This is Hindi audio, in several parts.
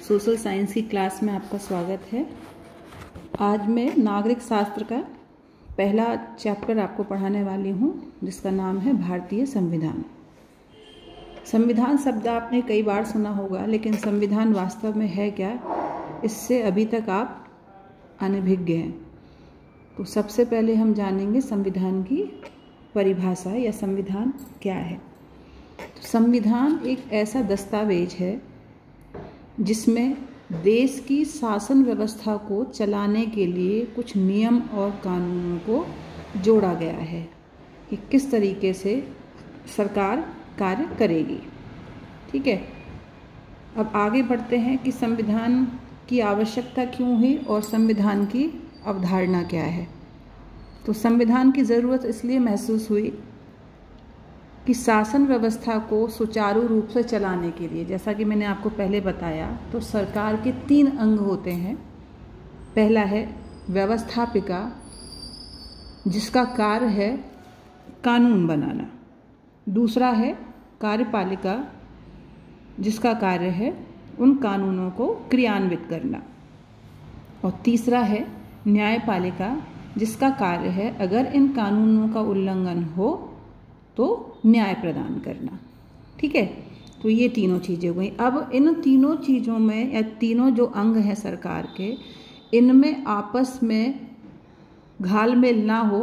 सोशल साइंस की क्लास में आपका स्वागत है। आज मैं नागरिक शास्त्र का पहला चैप्टर आपको पढ़ाने वाली हूँ, जिसका नाम है भारतीय संविधान। संविधान शब्द आपने कई बार सुना होगा, लेकिन संविधान वास्तव में है क्या, इससे अभी तक आप अनभिज्ञ हैं। तो सबसे पहले हम जानेंगे संविधान की परिभाषा या संविधान क्या है। तो संविधान एक ऐसा दस्तावेज है जिसमें देश की शासन व्यवस्था को चलाने के लिए कुछ नियम और कानूनों को जोड़ा गया है कि किस तरीके से सरकार कार्य करेगी। ठीक है, अब आगे बढ़ते हैं कि संविधान की आवश्यकता क्यों हुई और संविधान की अवधारणा क्या है। तो संविधान की ज़रूरत इसलिए महसूस हुई कि शासन व्यवस्था को सुचारू रूप से चलाने के लिए, जैसा कि मैंने आपको पहले बताया, तो सरकार के 3 अंग होते हैं। पहला है व्यवस्थापिका, जिसका कार्य है कानून बनाना। दूसरा है कार्यपालिका, जिसका कार्य है उन कानूनों को क्रियान्वित करना। और तीसरा है न्यायपालिका, जिसका कार्य है अगर इन कानूनों का उल्लंघन हो तो न्याय प्रदान करना। ठीक है, तो ये तीनों चीज़ें हो गई। अब इन तीनों चीज़ों में, या तीनों जो अंग हैं सरकार के, इनमें आपस में घालमेल ना हो,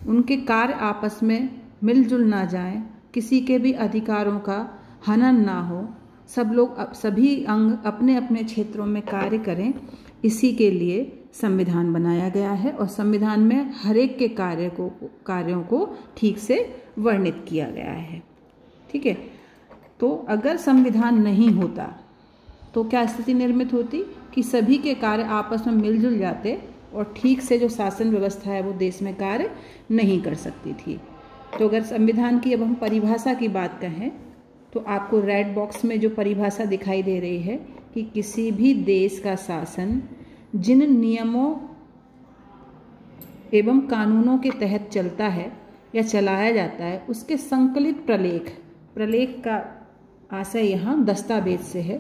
उनके कार्य आपस में मिलजुल ना जाए, किसी के भी अधिकारों का हनन ना हो, सभी अंग अपने अपने क्षेत्रों में कार्य करें, इसी के लिए संविधान बनाया गया है। और संविधान में हर एक के कार्यों को ठीक से वर्णित किया गया है। ठीक है, तो अगर संविधान नहीं होता तो क्या स्थिति निर्मित होती कि सभी के कार्य आपस में मिलजुल जाते और ठीक से जो शासन व्यवस्था है वो देश में कार्य नहीं कर सकती थी। तो अगर संविधान की अब हम परिभाषा की बात कहें तो आपको रेड बॉक्स में जो परिभाषा दिखाई दे रही है कि किसी भी देश का शासन जिन नियमों एवं कानूनों के तहत चलता है या चलाया जाता है, उसके संकलित प्रलेख का आशय यहाँ दस्तावेज से है।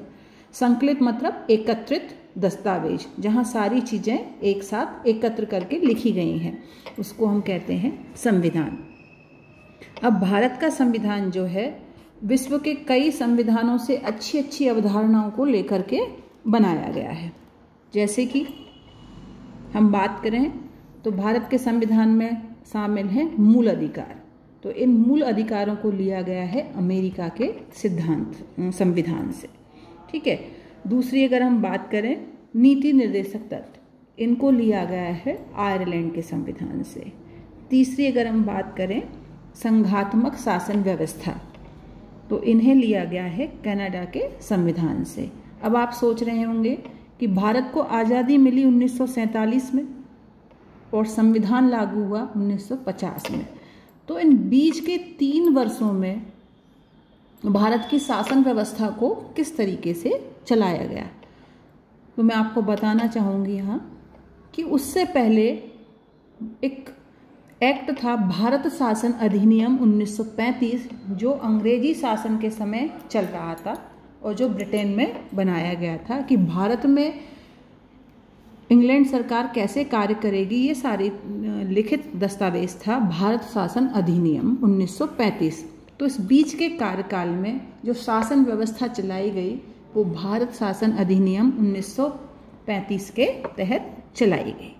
संकलित मतलब एकत्रित दस्तावेज, जहाँ सारी चीज़ें एक साथ एकत्र करके लिखी गई हैं, उसको हम कहते हैं संविधान। अब भारत का संविधान जो है विश्व के कई संविधानों से अच्छी अवधारणाओं को लेकर के बनाया गया है। जैसे कि हम बात करें तो भारत के संविधान में शामिल हैं मूल अधिकार। तो इन मूल अधिकारों को लिया गया है अमेरिका के संविधान से। ठीक है, दूसरी अगर हम बात करें नीति निर्देशक तत्व, इनको लिया गया है आयरलैंड के संविधान से। तीसरी अगर हम बात करें संघात्मक शासन व्यवस्था, तो इन्हें लिया गया है कनाडा के संविधान से। अब आप सोच रहे होंगे कि भारत को आज़ादी मिली 1947 में और संविधान लागू हुआ 1950 में, तो इन बीच के 3 वर्षों में भारत की शासन व्यवस्था को किस तरीके से चलाया गया। तो मैं आपको बताना चाहूँगी यहाँ कि उससे पहले एक एक्ट था भारत शासन अधिनियम 1935, जो अंग्रेजी शासन के समय चल रहा था और जो ब्रिटेन में बनाया गया था कि भारत में इंग्लैंड सरकार कैसे कार्य करेगी, ये सारी लिखित दस्तावेज था भारत शासन अधिनियम 1935। तो इस बीच के कार्यकाल में जो शासन व्यवस्था चलाई गई वो भारत शासन अधिनियम 1935 के तहत चलाई गई।